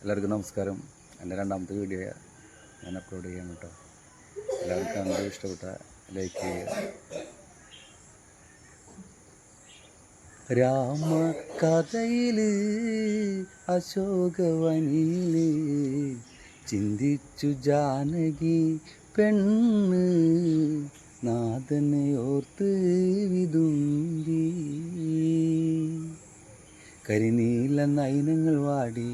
എല്ലാവർക്കും നമസ്കാരം. എൻ്റെ രണ്ടാമത്തെ വീഡിയോ ഞാൻ അപ്ലോഡ് ചെയ്യാണ് കേട്ടോ. എല്ലാവർക്കും കണ്ട് ഇഷ്ടപ്പെട്ട ലൈക്ക് ചെയ്യുക. രാമ കഥയിൽ അശോകവനിൽ ചിന്തിച്ചു ജാനകി പെണ്ണ് നാഥനെ ഓർത്ത് വിതുമ്പി. കരിനീല നയനങ്ങൾ വാടി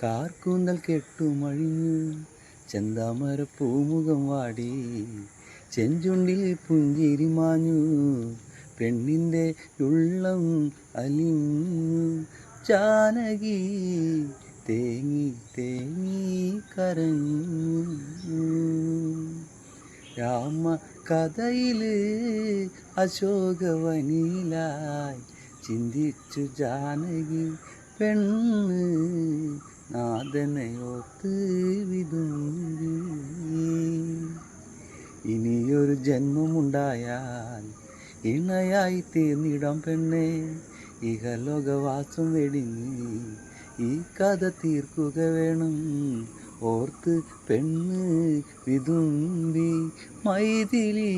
കാർക്കൂന്തൽ കെട്ടുമഴിഞ്ഞു, ചെന്താമര പൂമുഖം വാടി ചെഞ്ചുണ്ടിൽ പുഞ്ചിരി മാഞ്ഞു. പെണ്ണിൻ്റെ ഉള്ളം അലിഞ്ഞു, ജാനകി തേങ്ങി തേങ്ങി കരഞ്ഞു. രാമ കഥയിൽ അശോകവനിലായി ചിന്തിച്ചു ജാനകി പെണ്ണ് നാഥനെ ഓർത്ത് വിതുമ്പി. ഇനിയൊരു ജന്മമുണ്ടായാൽ ഇണയായി തീർന്നിടാം പെണ്ണെ, ഇഹലോകവാസം വെടിഞ്ഞ് ഈ കഥ തീർക്കുക വേണം. ഓർത്ത് പെണ്ണ് വിതുമ്പി മൈഥിലി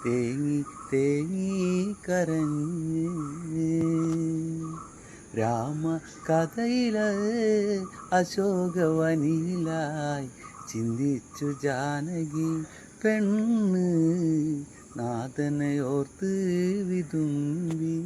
തേങ്ങി തേങ്ങി കരഞ്ഞ്. രാമ കഥയിലെ അശോകവനിലായി ചിന്തിച്ചു ജാനകി പെണ്ണ് നാഥനെ ഓർത്ത് വിതുമ്പി.